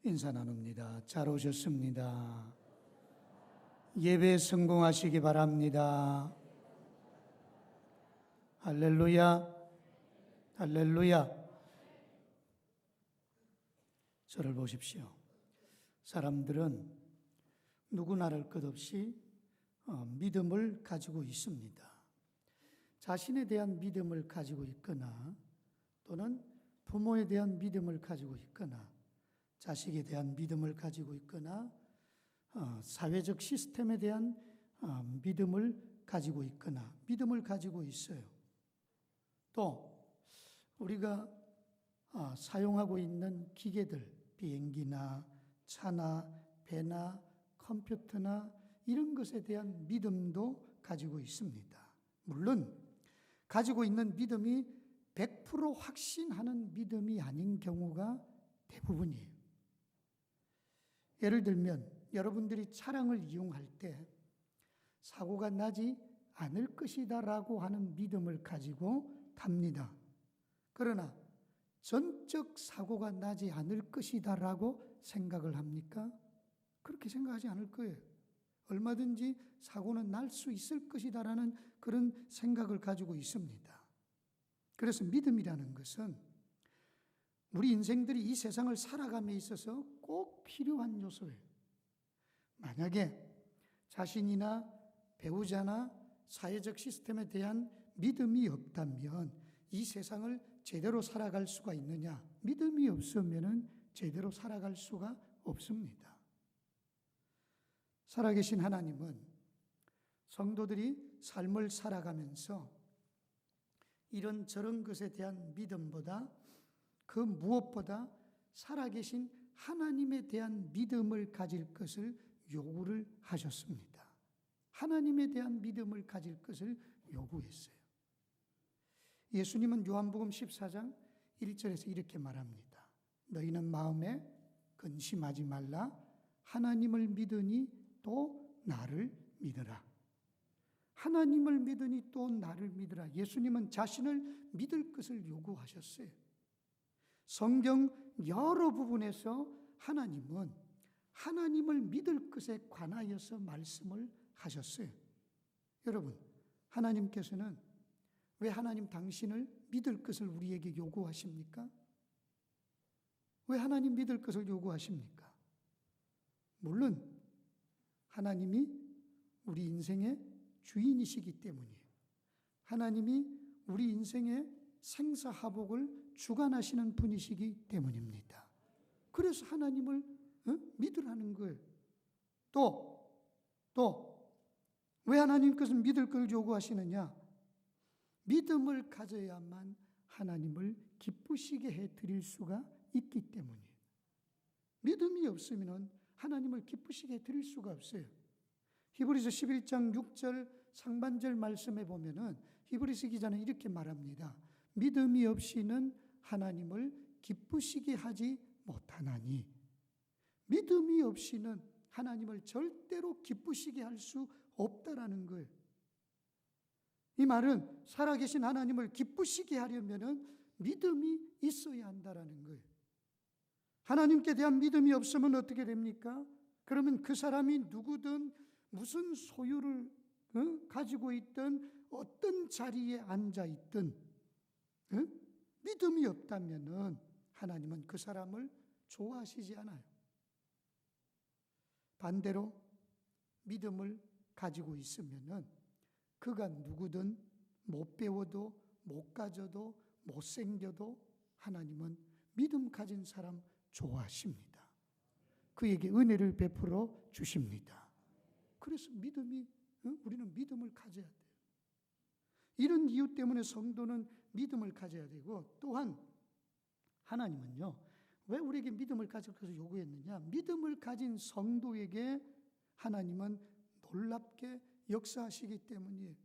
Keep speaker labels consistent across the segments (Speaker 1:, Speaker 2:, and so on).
Speaker 1: 인사 나눕니다. 잘 오셨습니다. 예배 성공하시기 바랍니다. 할렐루야, 할렐루야. 저를 보십시오. 사람들은 누구나를 끝없이 믿음을 가지고 있습니다. 자신에 대한 믿음을 가지고 있거나 또는 부모에 대한 믿음을 가지고 있거나 자식에 대한 믿음을 가지고 있거나 사회적 시스템에 대한 믿음을 가지고 있거나 믿음을 가지고 있어요. 또 우리가 사용하고 있는 기계들, 비행기나 차나 배나 컴퓨터나 이런 것에 대한 믿음도 가지고 있습니다. 물론 가지고 있는 믿음이 100% 확신하는 믿음이 아닌 경우가 대부분이에요. 예를 들면 여러분들이 차량을 이용할 때 사고가 나지 않을 것이다 라고 하는 믿음을 가지고 탑니다. 그러나 전적 사고가 나지 않을 것이다 라고 생각을 합니까? 그렇게 생각하지 않을 거예요. 얼마든지 사고는 날 수 있을 것이다 라는 그런 생각을 가지고 있습니다. 그래서 믿음이라는 것은 우리 인생들이 이 세상을 살아감에 있어서 꼭 필요한 요소예요. 만약에 자신이나 배우자나 사회적 시스템에 대한 믿음이 없다면 이 세상을 제대로 살아갈 수가 있느냐? 믿음이 없으면 제대로 살아갈 수가 없습니다. 살아계신 하나님은 성도들이 삶을 살아가면서 이런저런 것에 대한 믿음보다 그 무엇보다 살아계신 하나님에 대한 믿음을 가질 것을 요구를 하셨습니다. 하나님에 대한 믿음을 가질 것을 요구했어요. 예수님은 요한복음 14장 1절에서 이렇게 말합니다. 너희는 마음에 근심하지 말라. 하나님을 믿으니 또 나를 믿으라. 하나님을 믿으니 또 나를 믿으라. 예수님은 자신을 믿을 것을 요구하셨어요. 성경 여러 부분에서 하나님은 하나님을 믿을 것에 관하여서 말씀을 하셨어요. 여러분, 하나님께서는 왜 하나님 당신을 믿을 것을 우리에게 요구하십니까? 왜 하나님 믿을 것을 요구하십니까? 물론 하나님이 우리 인생의 주인이시기 때문이에요. 하나님이 우리 인생의 생사화복을 주관하시는 분이시기 때문입니다. 그래서 하나님을 믿으라는 거예요. 또 왜 하나님께서 믿을 걸 요구하시느냐? 믿음을 가져야만 하나님을 기쁘시게 해드릴 수가 있기 때문이에요. 믿음이 없으면 하나님을 기쁘시게 해드릴 수가 없어요. 히브리서 11장 6절 상반절 말씀에 보면은 히브리서 기자는 이렇게 말합니다. 믿음이 없이는 하나님을 기쁘시게 하지 못하나니. 믿음이 없이는 하나님을 절대로 기쁘시게 할 수 없다라는 거예요. 이 말은 살아계신 하나님을 기쁘시게 하려면은 믿음이 있어야 한다라는 거예요. 하나님께 대한 믿음이 없으면 어떻게 됩니까? 그러면 그 사람이 누구든 무슨 소유를 가지고 있든 어떤 자리에 앉아 있든 믿음이 없다면은 하나님은 그 사람을 좋아하시지 않아요. 반대로 믿음을 가지고 있으면은 그가 누구든 못 배워도 못 가져도 못 생겨도 하나님은 믿음 가진 사람 좋아하십니다. 그에게 은혜를 베풀어 주십니다. 그래서 우리는 믿음을 가져야 돼요. 이런 이유 때문에 성도는 믿음을 가져야 되고, 또한 하나님은요, 왜 우리에게 믿음을 가질 것을 요구했느냐? 믿음을 가진 성도에게 하나님은 놀랍게 역사하시기 때문이에요.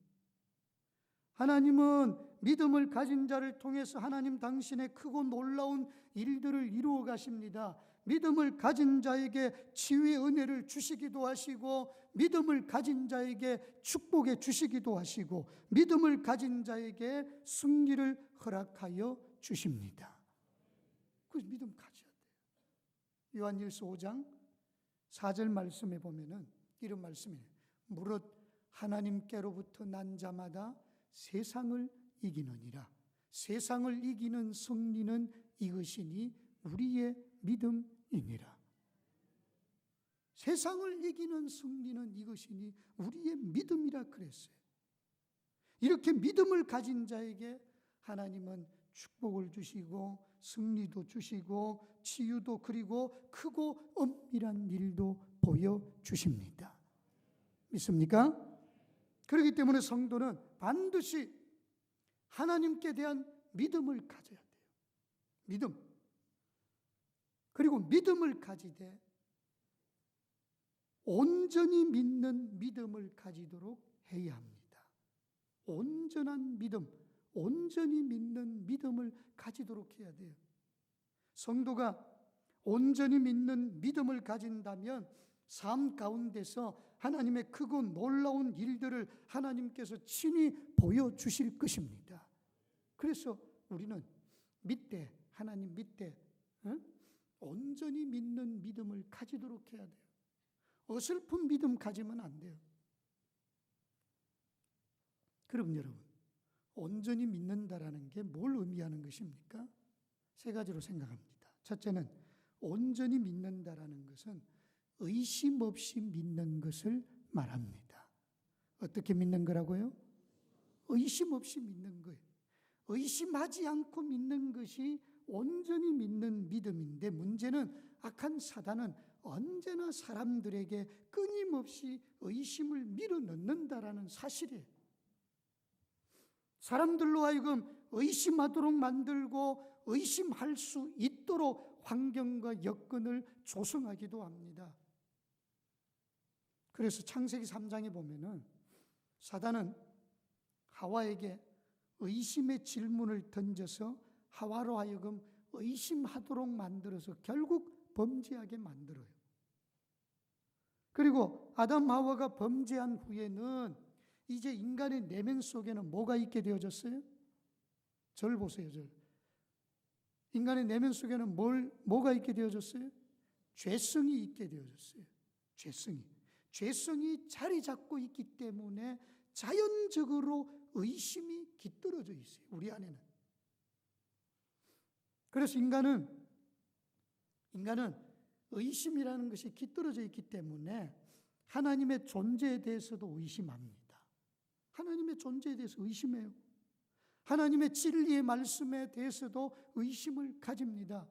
Speaker 1: 하나님은 믿음을 가진 자를 통해서 하나님 당신의 크고 놀라운 일들을 이루어 가십니다. 믿음을 가진 자에게 치유의 은혜를 주시기도 하시고, 믿음을 가진 자에게 축복해 주시기도 하시고, 믿음을 가진 자에게 승리를 허락하여 주십니다. 그래서 믿음 가져야 돼요. 요한일서 5장 4절 말씀에 보면은 이런 말씀이에요. 무릇 하나님께로부터 난 자마다 세상을 이기느니라. 세상을 이기는 승리는 이것이니 우리의 믿음이니라. 세상을 이기는 승리는 이것이니 우리의 믿음이라 그랬어요. 이렇게 믿음을 가진 자에게 하나님은 축복을 주시고 승리도 주시고 치유도, 그리고 크고 엄밀한 일도 보여주십니다. 믿습니까? 그렇기 때문에 성도는 반드시 하나님께 대한 믿음을 가져야 돼요. 믿음. 그리고 믿음을 가지되 온전히 믿는 믿음을 가지도록 해야 합니다. 온전한 믿음, 온전히 믿는 믿음을 가지도록 해야 돼요. 성도가 온전히 믿는 믿음을 가진다면 삶 가운데서 하나님의 크고 놀라운 일들을 하나님께서 친히 보여주실 것입니다. 그래서 우리는 믿되, 하나님 믿되, 온전히 믿는 믿음을 가지도록 해야 돼요. 어설픈 믿음 가지면 안 돼요. 그럼 여러분, 온전히 믿는다라는 게 뭘 의미하는 것입니까? 세 가지로 생각합니다. 첫째는 온전히 믿는다라는 것은 의심 없이 믿는 것을 말합니다. 어떻게 믿는 거라고요? 의심 없이 믿는 거예요. 의심하지 않고 믿는 것이 온전히 믿는 믿음인데, 문제는 악한 사단은 언제나 사람들에게 끊임없이 의심을 밀어넣는다라는 사실이에요. 사람들로 하여금 의심하도록 만들고 의심할 수 있도록 환경과 여건을 조성하기도 합니다. 그래서 창세기 3장에 보면은 사단은 하와에게 의심의 질문을 던져서 하와로 하여금 의심하도록 만들어서 결국 범죄하게 만들어요. 그리고 아담 하와가 범죄한 후에는 이제 인간의 내면 속에는 뭐가 있게 되어졌어요? 절 보세요, 절. 인간의 내면 속에는 뭐가 있게 되어졌어요? 죄성이 있게 되어졌어요. 죄성이 자리 잡고 있기 때문에 자연적으로 의심이 깃들어져 있어요, 우리 안에는. 그래서 인간은 의심이라는 것이 깃들어져 있기 때문에 하나님의 존재에 대해서도 의심합니다. 하나님의 존재에 대해서 의심해요. 하나님의 진리의 말씀에 대해서도 의심을 가집니다.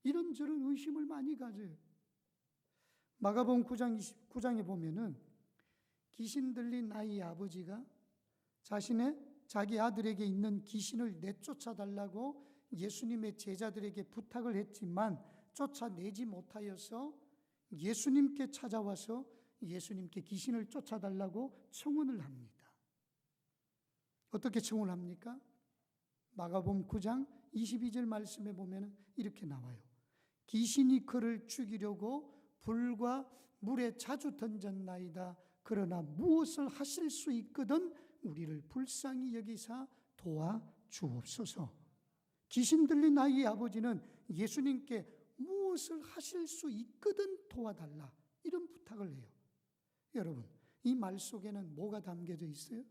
Speaker 1: 이런저런 의심을 많이 가져요. 마가복음 9장 29장에 보면은 귀신 들린 아이의 아버지가 자기 아들에게 있는 귀신을 내쫓아달라고 예수님의 제자들에게 부탁을 했지만 쫓아내지 못하여서 예수님께 찾아와서 예수님께 귀신을 쫓아달라고 청혼을 합니다. 어떻게 청혼을 합니까? 마가복음 9장 22절 말씀에 보면 이렇게 나와요. 귀신이 그를 죽이려고 불과 물에 자주 던졌나이다. 그러나 무엇을 하실 수 있거든 우리를 불쌍히 여기사 도와주옵소서. 귀신 들린 아이의 아버지는 예수님께 무엇을 하실 수 있거든 도와달라, 이런 부탁을 해요. 여러분, 이 말 속에는 뭐가 담겨져 있어요?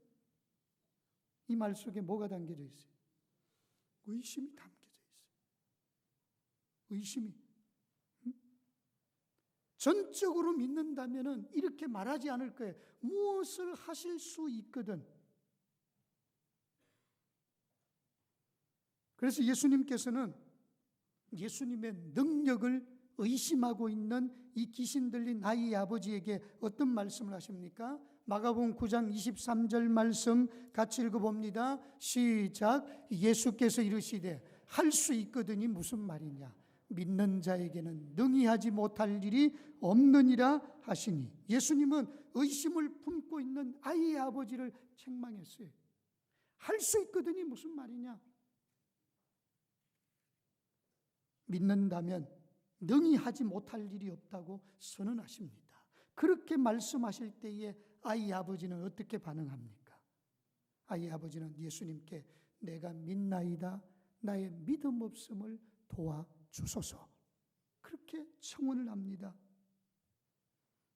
Speaker 1: 이 말 속에 뭐가 담겨져 있어요? 의심이 담겨져 있어요. 의심이. 전적으로 믿는다면은 이렇게 말하지 않을 거예요. 무엇을 하실 수 있거든. 그래서 예수님께서는 예수님의 능력을 의심하고 있는 이 귀신 들린 아이의 아버지에게 어떤 말씀을 하십니까? 마가복음 9장 23절 말씀 같이 읽어봅니다. 시작. 예수께서 이르시되 할 수 있거든이 무슨 말이냐? 믿는 자에게는 능히 하지 못할 일이 없느니라 하시니, 예수님은 의심을 품고 있는 아이의 아버지를 책망했어요. 할 수 있거든이 무슨 말이냐? 믿는다면 능히 하지 못할 일이 없다고 선언하십니다. 그렇게 말씀하실 때에 아이 아버지는 어떻게 반응합니까? 아이 아버지는 예수님께 내가 믿나이다, 나의 믿음 없음을 도와주소서, 그렇게 청혼을 합니다.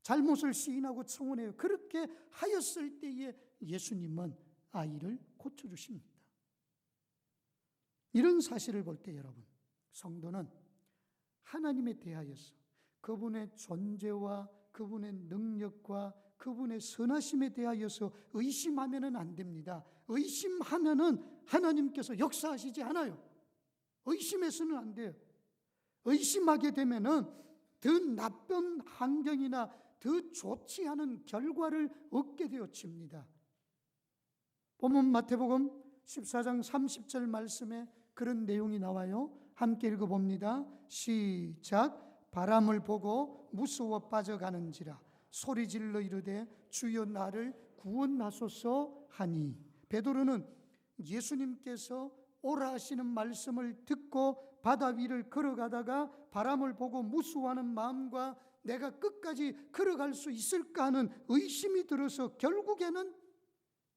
Speaker 1: 잘못을 시인하고 청혼해요. 그렇게 하였을 때에 예수님은 아이를 고쳐주십니다. 이런 사실을 볼 때 여러분, 성도는 하나님에 대하여서 그분의 존재와 그분의 능력과 그분의 선하심에 대하여서 의심하면 안 됩니다. 의심하면은 하나님께서 역사하시지 않아요. 의심해서는 안 돼요. 의심하게 되면은 더 나쁜 환경이나 더 좋지 않은 결과를 얻게 되어집니다. 보면 마태복음 14장 30절 말씀에 그런 내용이 나와요. 함께 읽어봅니다. 시작. 바람을 보고 무서워 빠져가는지라 소리질러 이르되 주여 나를 구원하소서 하니. 베드로는 예수님께서 오라 하시는 말씀을 듣고 바다 위를 걸어가다가 바람을 보고 무서워하는 마음과 내가 끝까지 걸어갈 수 있을까 하는 의심이 들어서 결국에는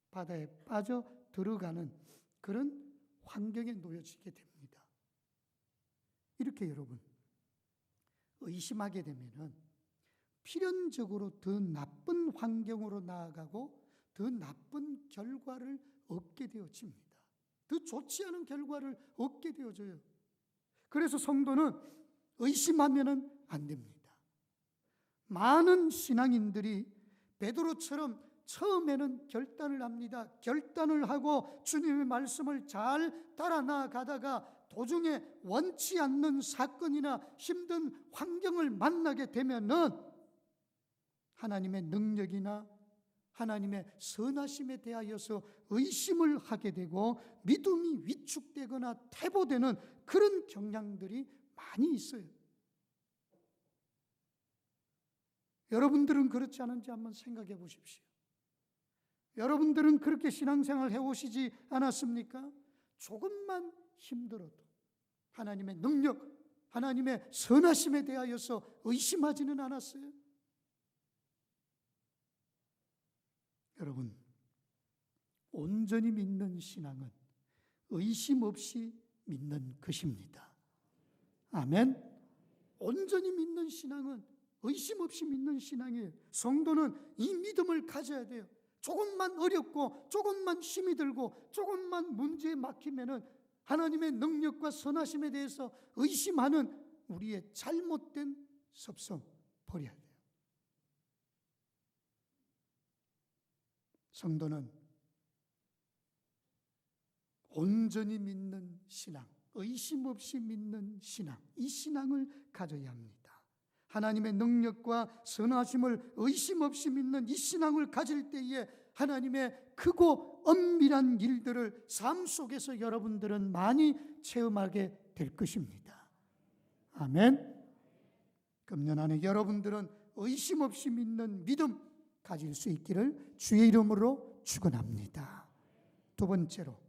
Speaker 1: 바다에 빠져 들어가는 그런 환경에 놓여지게 됩니다. 이렇게 여러분, 의심하게 되면은 필연적으로 더 나쁜 환경으로 나아가고 더 나쁜 결과를 얻게 되어집니다. 더 좋지 않은 결과를 얻게 되어져요. 그래서 성도는 의심하면은 안 됩니다. 많은 신앙인들이 베드로처럼 처음에는 결단을 합니다. 결단을 하고 주님의 말씀을 잘 따라 나아가다가 도중에 원치 않는 사건이나 힘든 환경을 만나게 되면은 하나님의 능력이나 하나님의 선하심에 대하여서 의심을 하게 되고 믿음이 위축되거나 퇴보되는 그런 경향들이 많이 있어요. 여러분들은 그렇지 않은지 한번 생각해 보십시오. 여러분들은 그렇게 신앙생활 해오시지 않았습니까? 조금만 힘들어도 하나님의 능력, 하나님의 선하심에 대하여서 의심하지는 않았어요? 여러분, 온전히 믿는 신앙은 의심 없이 믿는 것입니다. 아멘. 온전히 믿는 신앙은 의심 없이 믿는 신앙이에요. 성도는 이 믿음을 가져야 돼요. 조금만 어렵고 조금만 힘이 들고 조금만 문제에 막히면은 하나님의 능력과 선하심에 대해서 의심하는 우리의 잘못된 습성 버려야 돼요. 성도는 온전히 믿는 신앙, 의심 없이 믿는 신앙, 이 신앙을 가져야 합니다. 하나님의 능력과 선하심을 의심 없이 믿는 이 신앙을 가질 때에 하나님의 크고 엄밀한 일들을 삶 속에서 여러분들은 많이 체험하게 될 것입니다. 아멘. 금년 안에 여러분들은 의심 없이 믿는 믿음 가질 수 있기를 주의 이름으로 축원합니다. 두 번째로,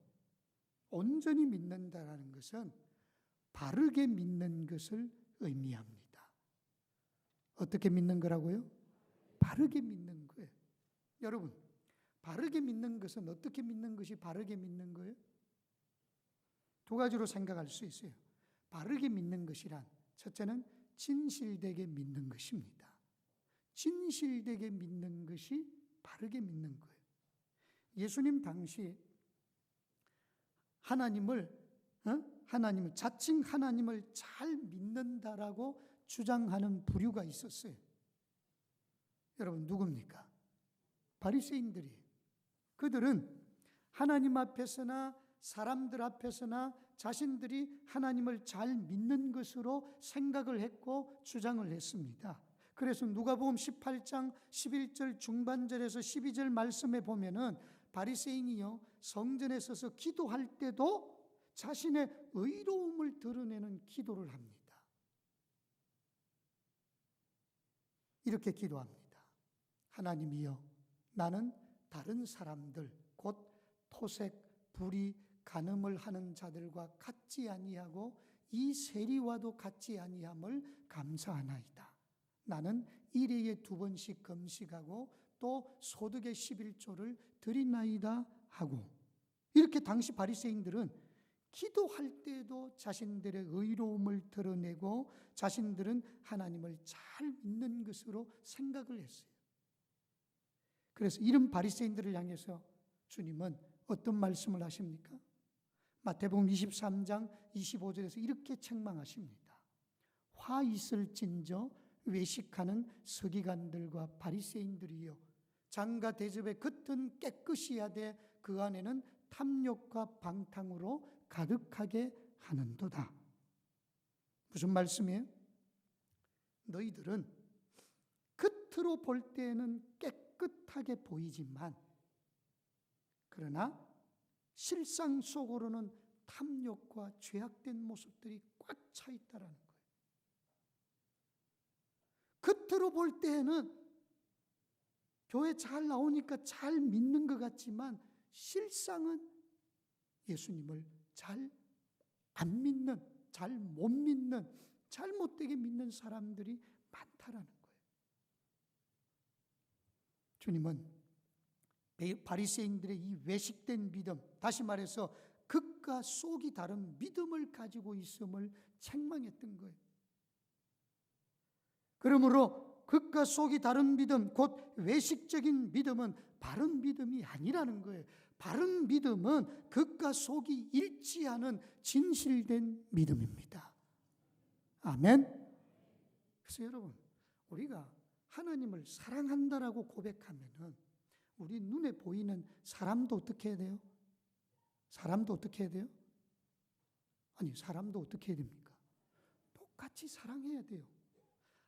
Speaker 1: 온전히 믿는다라는 것은 바르게 믿는 것을 의미합니다. 어떻게 믿는 거라고요? 바르게 믿는 거예요. 여러분, 바르게 믿는 것은 어떻게 믿는 것이 바르게 믿는 거예요? 두 가지로 생각할 수 있어요. 바르게 믿는 것이란 첫째는 진실되게 믿는 것입니다. 진실되게 믿는 것이 바르게 믿는 거예요. 예수님 당시 자칭 하나님을 잘 믿는다라고 주장하는 부류가 있었어요. 여러분, 누굽니까? 바리새인들이에요. 그들은 하나님 앞에서나 사람들 앞에서나 자신들이 하나님을 잘 믿는 것으로 생각을 했고 주장을 했습니다. 그래서 누가복음 18장 11절 중반절에서 12절 말씀에 보면은 바리새인이요 성전에 서서 기도할 때도 자신의 의로움을 드러내는 기도를 합니다. 이렇게 기도합니다. 하나님이여, 나는 다른 사람들 곧 토색, 불의, 간음을 하는 자들과 같지 아니하고 이 세리와도 같지 아니함을 감사하나이다. 나는 일회에 2번씩 금식하고 또 소득의 11조를 드리나이다 하고, 이렇게 당시 바리새인들은 기도할 때에도 자신들의 의로움을 드러내고 자신들은 하나님을 잘 믿는 것으로 생각을 했어요. 그래서 이런 바리새인들을 향해서 주님은 어떤 말씀을 하십니까? 마태복음 23장 25절에서 이렇게 책망하십니다. 화 있을진저 외식하는 서기관들과 바리새인들이여, 장과 대접의 겉은 깨끗이 하되 그 안에는 탐욕과 방탕으로 가득하게 하는도다. 무슨 말씀이에요? 너희들은 겉으로 볼 때에는 깨끗하게 보이지만 그러나 실상 속으로는 탐욕과 죄악된 모습들이 꽉 차 있다라는 거예요. 겉으로 볼 때에는 교회 잘 나오니까 잘 믿는 것 같지만 실상은 예수님을 잘 안 믿는, 잘 못 믿는, 잘못되게 믿는 사람들이 많다라는 거예요. 주님은 바리새인들의 이 외식된 믿음, 다시 말해서 겉과 속이 다른 믿음을 가지고 있음을 책망했던 거예요. 그러므로 겉과 속이 다른 믿음, 곧 외식적인 믿음은 바른 믿음이 아니라는 거예요. 바른 믿음은 겉과 속이 일치하는 진실된 믿음입니다. 아멘. 그래서 여러분, 우리가 하나님을 사랑한다라고 고백하면은 우리 눈에 보이는 사람도 어떻게 해야 돼요? 사람도 어떻게 해야 돼요? 아니, 사람도 어떻게 해야 됩니까? 똑같이 사랑해야 돼요.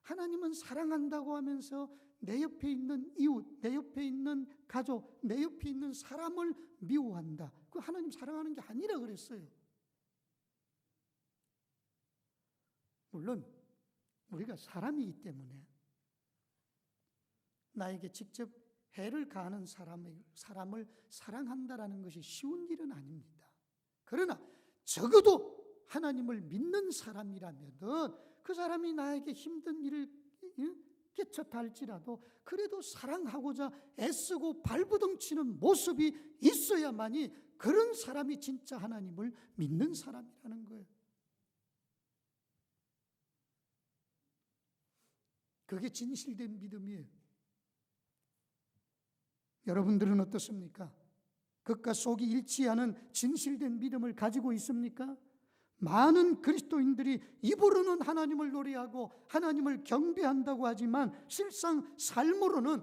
Speaker 1: 하나님은 사랑한다고 하면서 내 옆에 있는 이웃, 내 옆에 있는 가족, 내 옆에 있는 사람을 미워한다. 그 하나님 사랑하는 게 아니라 그랬어요. 물론 우리가 사람이기 때문에 나에게 직접 해를 가하는 사람을 사랑한다라는 것이 쉬운 일은 아닙니다. 그러나 적어도 하나님을 믿는 사람이라면 그 사람이 나에게 힘든 일을 끼쳤다 할지라도 그래도 사랑하고자 애쓰고 발부둥치는 모습이 있어야만이 그런 사람이 진짜 하나님을 믿는 사람이라는 거예요. 그게 진실된 믿음이에요. 여러분들은 어떻습니까? 겉과 속이 일치하는 진실된 믿음을 가지고 있습니까? 많은 그리스도인들이 입으로는 하나님을 노래하고 하나님을 경배한다고 하지만 실상 삶으로는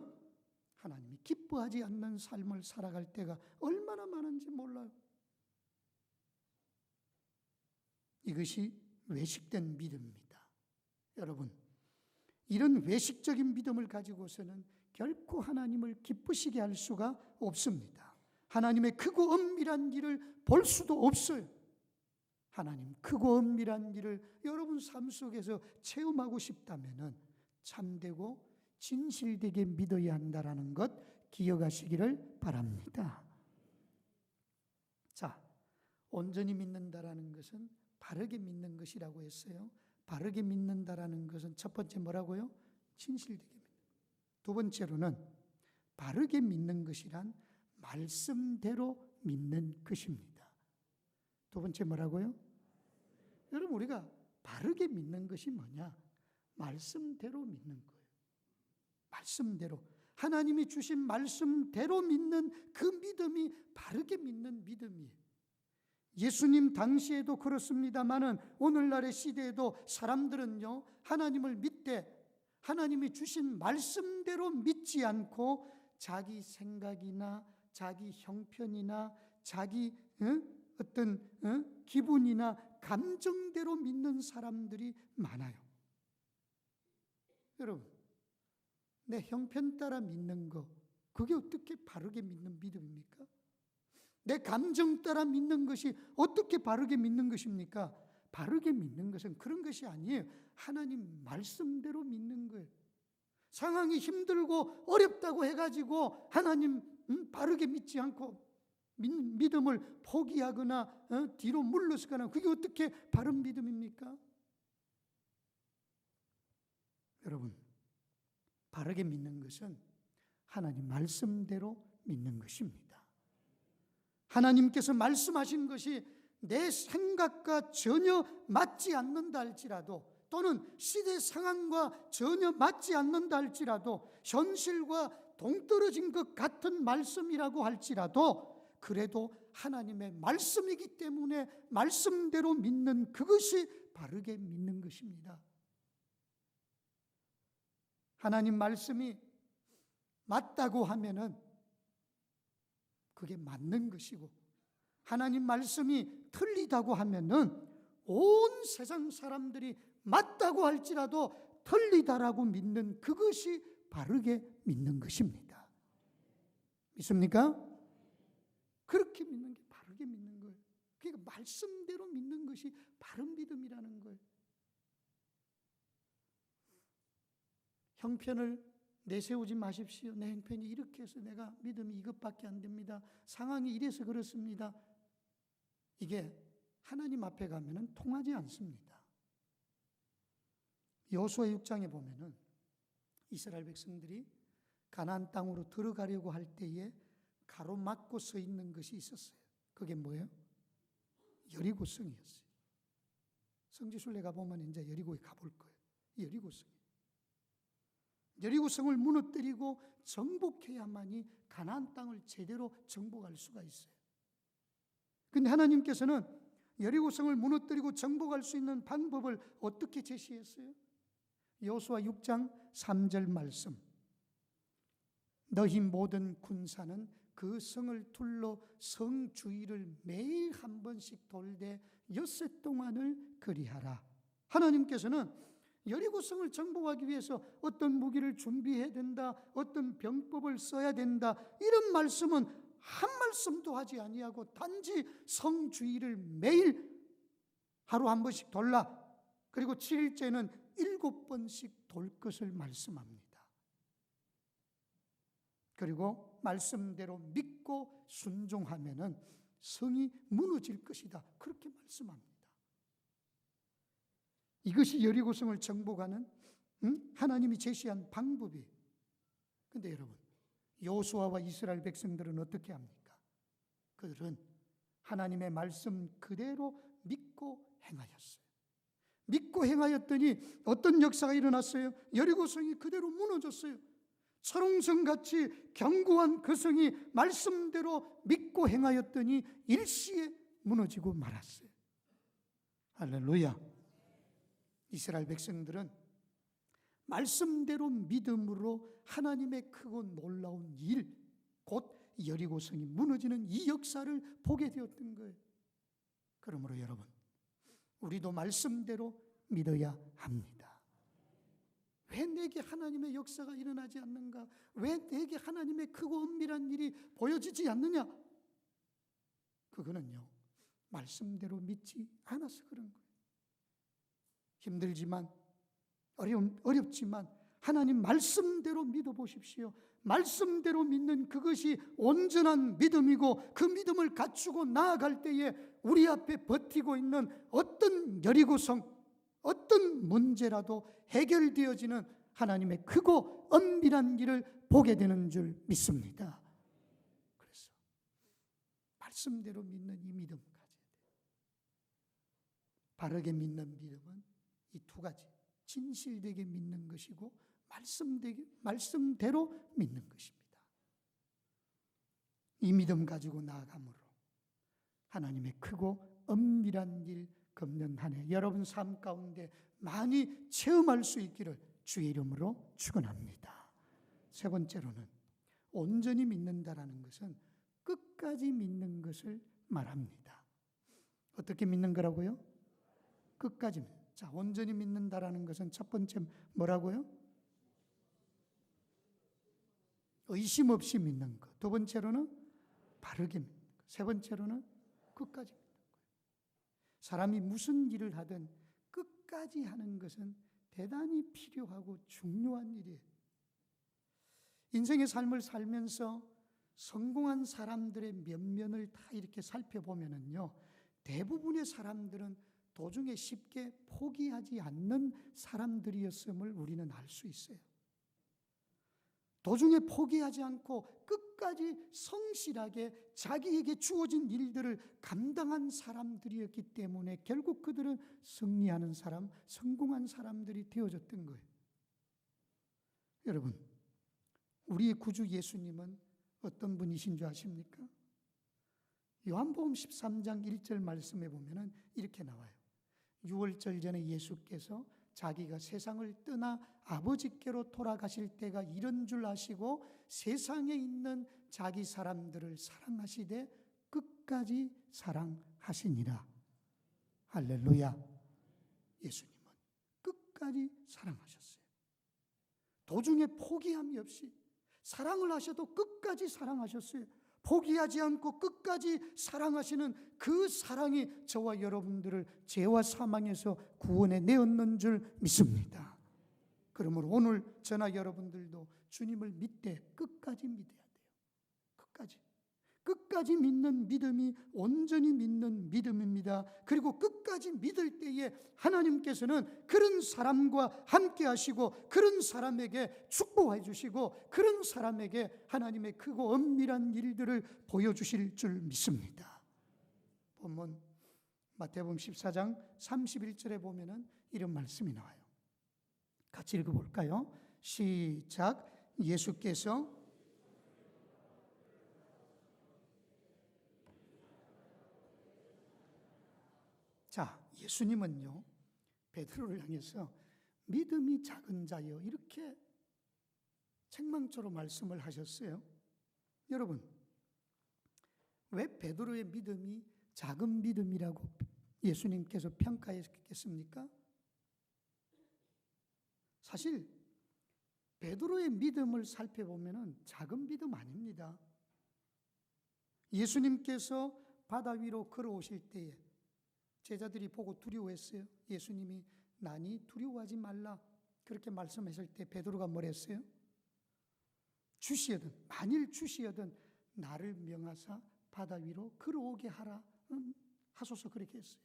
Speaker 1: 하나님이 기뻐하지 않는 삶을 살아갈 때가 얼마나 많은지 몰라요. 이것이 외식된 믿음입니다. 여러분, 이런 외식적인 믿음을 가지고서는 결코 하나님을 기쁘시게 할 수가 없습니다. 하나님의 크고 엄밀한 일을 볼 수도 없어요. 하나님 크고 엄밀한 일을 여러분 삶 속에서 체험하고 싶다면 참되고 진실되게 믿어야 한다는 것 기억하시기를 바랍니다. 자, 온전히 믿는다라는 것은 바르게 믿는 것이라고 했어요. 바르게 믿는다라는 것은 첫 번째 뭐라고요? 진실되게 믿는. 두 번째로는 바르게 믿는 것이란 말씀대로 믿는 것입니다. 두 번째 뭐라고요? 여러분, 우리가 바르게 믿는 것이 뭐냐? 말씀대로 믿는 거예요. 말씀대로. 하나님이 주신 말씀대로 믿는 그 믿음이 바르게 믿는 믿음이에요. 예수님 당시에도 그렇습니다마는 오늘날의 시대에도 사람들은요, 하나님을 믿되 하나님이 주신 말씀대로 믿지 않고 자기 생각이나 자기 형편이나 자기 어떤 기분이나 감정대로 믿는 사람들이 많아요. 여러분, 내 형편 따라 믿는 거, 그게 어떻게 바르게 믿는 믿음입니까? 내 감정 따라 믿는 것이 어떻게 바르게 믿는 것입니까? 바르게 믿는 것은 그런 것이 아니에요. 하나님 말씀대로 믿는 거예요. 상황이 힘들고 어렵다고 해가지고 하나님 바르게 믿지 않고 믿음을 포기하거나 뒤로 물러서거나, 그게 어떻게 바른 믿음입니까? 여러분, 바르게 믿는 것은 하나님 말씀대로 믿는 것입니다. 하나님께서 말씀하신 것이 내 생각과 전혀 맞지 않는다 할지라도, 또는 시대 상황과 전혀 맞지 않는다 할지라도, 현실과 동떨어진 것 같은 말씀이라고 할지라도, 그래도 하나님의 말씀이기 때문에 말씀대로 믿는 그것이 바르게 믿는 것입니다. 하나님 말씀이 맞다고 하면은 그게 맞는 것이고, 하나님 말씀이 틀리다고 하면은 온 세상 사람들이 맞다고 할지라도 틀리다라고 믿는 그것이 바르게 믿는 것입니다. 믿습니까? 그렇게 믿는 게 바르게 믿는 거예요. 그러니까 말씀대로 믿는 것이 바른 믿음이라는 거예요. 형편을 내세우지 마십시오. 내 형편이 이렇게 해서 내가 믿음이 이것밖에 안 됩니다. 상황이 이래서 그렇습니다. 이게 하나님 앞에 가면은 통하지 않습니다. 여호수아 6장에 보면은 이스라엘 백성들이 가나안 땅으로 들어가려고 할 때에 가로막고 서 있는 것이 있었어요. 그게 뭐예요? 여리고성이었어요. 성지순례 가보면 이제 여리고에 가볼 거예요. 여리고성. 여리고성을 무너뜨리고 정복해야만이 가나안 땅을 제대로 정복할 수가 있어요. 근데 하나님께서는 여리고성을 무너뜨리고 정복할 수 있는 방법을 어떻게 제시했어요? 여호수아 6장 3절 말씀. 너희 모든 군사는 그 성을 둘러 성 주위를 매일 한 번씩 돌되 엿새 동안을 그리하라. 하나님께서는 여리고성을 정복하기 위해서 어떤 무기를 준비해야 된다, 어떤 병법을 써야 된다, 이런 말씀은 한 말씀도 하지 아니하고 단지 성 주위를 매일 하루 한 번씩 돌라. 그리고 7일째는 7번씩 돌 것을 말씀합니다. 그리고 말씀대로 믿고 순종하면은 성이 무너질 것이다. 그렇게 말씀합니다. 이것이 여리고성을 정복하는 하나님이 제시한 방법이에요. 그런데 여러분, 여호수아와 이스라엘 백성들은 어떻게 합니까? 그들은 하나님의 말씀 그대로 믿고 행하였어요. 믿고 행하였더니 어떤 역사가 일어났어요? 여리고성이 그대로 무너졌어요. 철옹성같이 견고한 그 성이 말씀대로 믿고 행하였더니 일시에 무너지고 말았어요. 할렐루야. 이스라엘 백성들은 말씀대로 믿음으로 하나님의 크고 놀라운 일, 곧 여리고성이 무너지는 이 역사를 보게 되었던 거예요. 그러므로 여러분, 우리도 말씀대로 믿어야 합니다. 왜 내게 하나님의 역사가 일어나지 않는가? 왜 내게 하나님의 크고 은밀한 일이 보여지지 않느냐? 그거는요, 말씀대로 믿지 않아서 그런 거예요. 힘들지만, 어렵지만 하나님 말씀대로 믿어보십시오. 말씀대로 믿는 그것이 온전한 믿음이고, 그 믿음을 갖추고 나아갈 때에 우리 앞에 버티고 있는 어떤 여리고성, 어떤 문제라도 해결되어지는 하나님의 크고 엄밀한 일을 보게 되는 줄 믿습니다. 그래서 말씀대로 믿는 이 믿음 가져야 돼요. 바르게 믿는 믿음은 이 두 가지, 진실되게 믿는 것이고 말씀대로 믿는 것입니다. 이 믿음 가지고 나아감으로 하나님의 크고 엄밀한 일 걷는 한 해 여러분 삶 가운데 많이 체험할 수 있기를 주의 이름으로 축원합니다. 세 번째로는 온전히 믿는다라는 것은 끝까지 믿는 것을 말합니다. 어떻게 믿는 거라고요? 끝까지 믿는. 자, 온전히 믿는다라는 것은 첫 번째 뭐라고요? 의심 없이 믿는 것. 두 번째로는 바르게 믿는 것. 세 번째로는 끝까지 믿는 거예요. 사람이 무슨 일을 하든 끝까지 하는 것은 대단히 필요하고 중요한 일이에요. 인생의 삶을 살면서 성공한 사람들의 면면을 다 이렇게 살펴보면은요, 대부분의 사람들은 도중에 쉽게 포기하지 않는 사람들이었음을 우리는 알 수 있어요. 도중에 포기하지 않고 끝까지 성실하게 자기에게 주어진 일들을 감당한 사람들이었기 때문에 결국 그들은 승리하는 사람, 성공한 사람들이 되어졌던 거예요. 여러분, 우리의 구주 예수님은 어떤 분이신 줄 아십니까? 요한복음 13장 1절 말씀에 보면 이렇게 나와요. 유월절 전에 예수께서 자기가 세상을 떠나 아버지께로 돌아가실 때가 이런 줄 아시고 세상에 있는 자기 사람들을 사랑하시되 끝까지 사랑하시니라. 할렐루야. 예수님은 끝까지 사랑하셨어요. 도중에 포기함이 없이 사랑을 하셔도 끝까지 사랑하셨어요. 포기하지 않고 끝까지 사랑하시는 그 사랑이 저와 여러분들을 죄와 사망에서 구원해 내었는 줄 믿습니다. 그러므로 오늘 저나 여러분들도 주님을 믿되 끝까지 믿어야 돼요. 끝까지 믿는 믿음이 온전히 믿는 믿음입니다. 그리고 끝까지 믿을 때에 하나님께서는 그런 사람과 함께 하시고 그런 사람에게 축복해 주시고 그런 사람에게 하나님의 크고 엄밀한 일들을 보여주실 줄 믿습니다. 본문 마태복음 14장 31절에 보면은 이런 말씀이 나와요. 같이 읽어볼까요? 시작. 예수께서 자, 예수님은요, 베드로를 향해서 믿음이 작은 자여 이렇게 책망조로 말씀을 하셨어요. 여러분, 왜 베드로의 믿음이 작은 믿음이라고 예수님께서 평가했겠습니까? 사실 베드로의 믿음을 살펴보면 작은 믿음 아닙니다. 예수님께서 바다 위로 걸어오실 때에 제자들이 보고 두려워했어요. 예수님이 나니 두려워하지 말라 그렇게 말씀하실 때 베드로가 뭐랬어요? 주시여든 만일 주시여든 나를 명하사 바다 위로 걸어오게 하라 하소서 그렇게 했어요.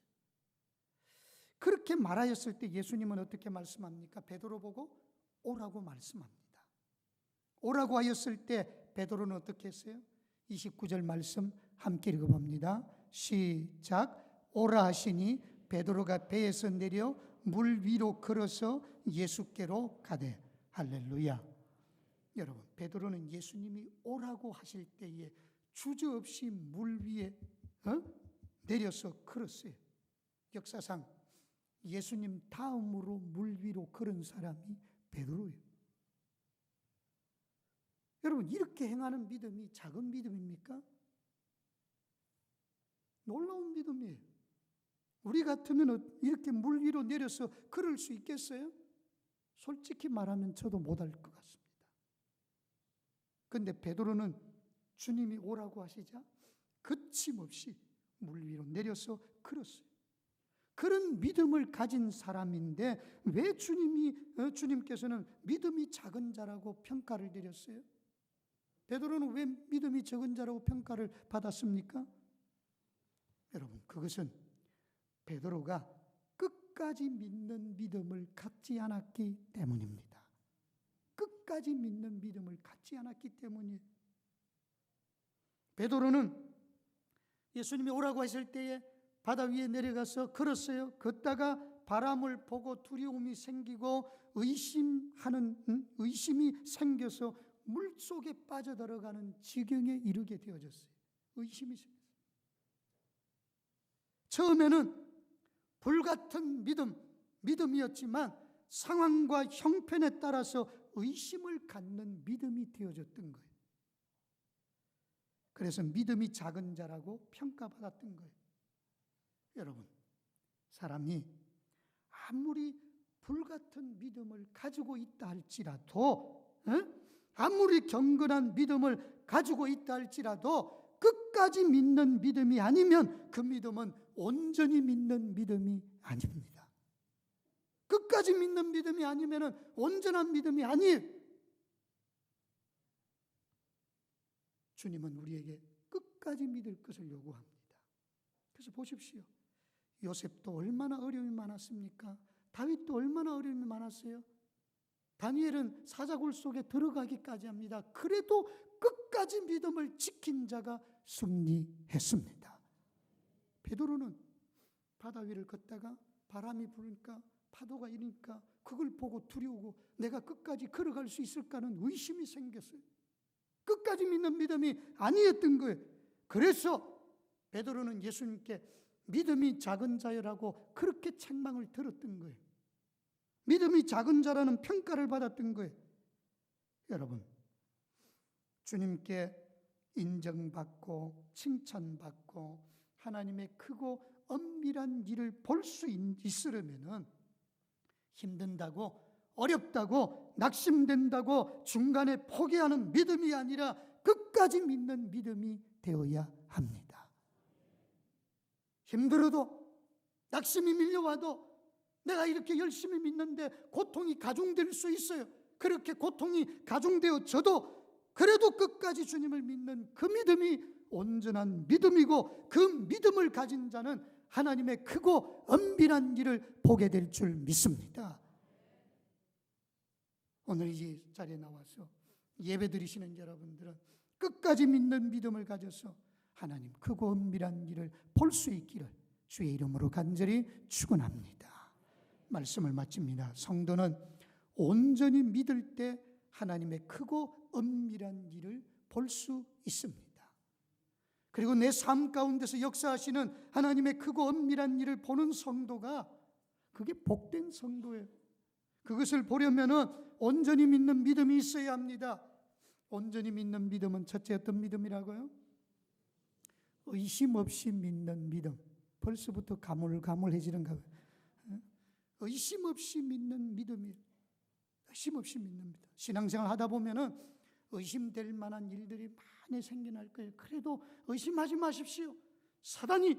Speaker 1: 그렇게 말하였을 때 예수님은 어떻게 말씀합니까? 베드로 보고 오라고 말씀합니다. 오라고 하였을 때 베드로는 어떻게 했어요? 29절 말씀 함께 읽어봅니다. 시작. 오라 하시니 베드로가 배에서 내려 물 위로 걸어서 예수께로 가되. 할렐루야. 여러분, 베드로는 예수님이 오라고 하실 때에 주저없이 물 위에 내려서 걸었어요. 역사상 예수님 다음으로 물 위로 걸은 사람이 베드로예요. 여러분, 이렇게 행하는 믿음이 작은 믿음입니까? 놀라운 믿음이에요. 우리 같으면 이렇게 물 위로 내려서 걸을 수 있겠어요? 솔직히 말하면 저도 못할 것 같습니다. 그런데 베드로는 주님이 오라고 하시자 거침없이 물 위로 내려서 걸었어요. 그런 믿음을 가진 사람인데 왜 주님께서는 믿음이 작은 자라고 평가를 내렸어요? 베드로는 왜 믿음이 적은 자라고 평가를 받았습니까? 여러분, 그것은 베드로가 끝까지 믿는 믿음을 갖지 않았기 때문입니다. 끝까지 믿는 믿음을 갖지 않았기 때문이에요. 베드로는 예수님이 오라고 하실 때에 바다 위에 내려가서 걸었어요. 걷다가 바람을 보고 두려움이 생기고 의심이 생겨서 물속에 빠져들어가는 지경에 이르게 되어졌어요. 의심이 생겼어요. 처음에는 불같은 믿음이었지만 상황과 형편에 따라서 의심을 갖는 믿음이 되어졌던 거예요. 그래서 믿음이 작은 자라고 평가받았던 거예요. 여러분, 사람이 아무리 불같은 믿음을 가지고 있다 할지라도 아무리 경건한 믿음을 가지고 있다 할지라도 끝까지 믿는 믿음이 아니면 그 믿음은 온전히 믿는 믿음이 아닙니다. 끝까지 믿는 믿음이 아니면 온전한 믿음이 아니에요. 주님은 우리에게 끝까지 믿을 것을 요구합니다. 그래서 보십시오. 요셉도 얼마나 어려움이 많았습니까? 다윗도 얼마나 어려움이 많았어요? 다니엘은 사자굴 속에 들어가기까지 합니다. 그래도 끝까지 믿음을 지킨 자가 승리했습니다. 베드로는 바다 위를 걷다가 바람이 부니까 파도가 이니까 그걸 보고 두려우고 내가 끝까지 걸어갈 수 있을까는 의심이 생겼어요. 끝까지 믿는 믿음이 아니었던 거예요. 그래서 베드로는 예수님께 믿음이 작은 자여라고 그렇게 책망을 들었던 거예요. 믿음이 작은 자라는 평가를 받았던 거예요. 여러분, 주님께 인정받고 칭찬받고 하나님의 크고 엄밀한 일을 볼 수 있으려면 힘든다고, 어렵다고, 낙심된다고 중간에 포기하는 믿음이 아니라 끝까지 믿는 믿음이 되어야 합니다. 힘들어도, 낙심이 밀려와도 내가 이렇게 열심히 믿는데 고통이 가중될 수 있어요. 그렇게 고통이 가중되어져도 그래도 끝까지 주님을 믿는 그 믿음이 온전한 믿음이고, 그 믿음을 가진 자는 하나님의 크고 엄밀한 일을 보게 될 줄 믿습니다. 오늘 이 자리에 나와서 예배 드리시는 여러분들은 끝까지 믿는 믿음을 가져서 하나님 크고 엄밀한 일을 볼 수 있기를 주의 이름으로 간절히 축원합니다. 말씀을 마칩니다. 성도는 온전히 믿을 때 하나님의 크고 엄밀한 일을 볼 수 있습니다. 그리고 내 삶 가운데서 역사하시는 하나님의 크고 엄밀한 일을 보는 성도가, 그게 복된 성도예요. 그것을 보려면 온전히 믿는 믿음이 있어야 합니다. 온전히 믿는 믿음은 첫째 어떤 믿음이라고요? 의심 없이 믿는 믿음. 벌써부터 가물가물해지는가 봐요. 의심 없이 믿는 믿음이에요. 의심 없이 믿는 믿음. 신앙생활 하다 보면은 의심될 만한 일들이 많이 생겨날 거예요. 그래도 의심하지 마십시오. 사단이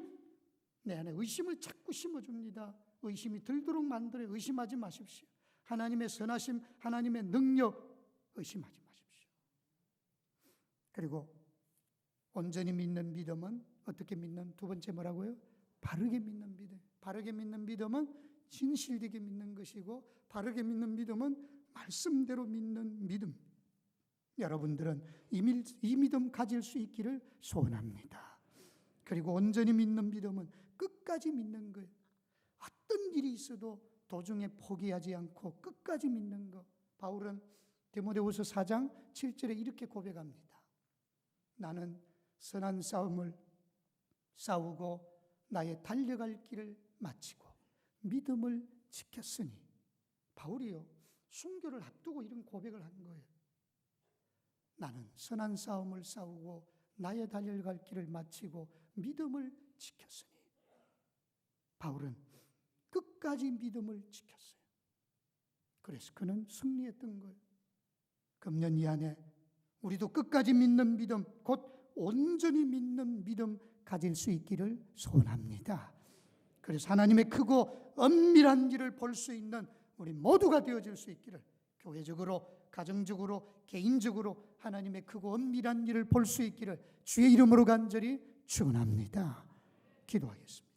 Speaker 1: 내 안에 의심을 자꾸 심어줍니다. 의심이 들도록 만들어요. 의심하지 마십시오. 하나님의 선하심, 하나님의 능력 의심하지 마십시오. 그리고 온전히 믿는 믿음은 어떻게 믿는, 두 번째 뭐라고요? 바르게 믿는 믿음. 바르게 믿는 믿음은 진실되게 믿는 것이고, 바르게 믿는 믿음은 말씀대로 믿는 믿음. 여러분들은 이 믿음 가질 수 있기를 소원합니다. 그리고 온전히 믿는 믿음은 끝까지 믿는 거예요. 어떤 일이 있어도 도중에 포기하지 않고 끝까지 믿는 것. 바울은 디모데후서 4장 7절에 이렇게 고백합니다. 나는 선한 싸움을 싸우고 나의 달려갈 길을 마치고 믿음을 지켰으니. 바울이요, 순교를 앞두고 이런 고백을 한 거예요. 나는 선한 싸움을 싸우고 나의 달려갈 길을 마치고 믿음을 지켰으니. 바울은 끝까지 믿음을 지켰어요. 그래서 그는 승리했던 거예요. 금년 이 안에 우리도 끝까지 믿는 믿음, 곧 온전히 믿는 믿음 가질 수 있기를 소원합니다. 그래서 하나님의 크고 엄밀한 일을 볼 수 있는 우리 모두가 되어질 수 있기를, 교회적으로, 가정적으로, 개인적으로 하나님의 크고 엄밀한 일을 볼 수 있기를 주의 이름으로 간절히 축원합니다. 기도하겠습니다.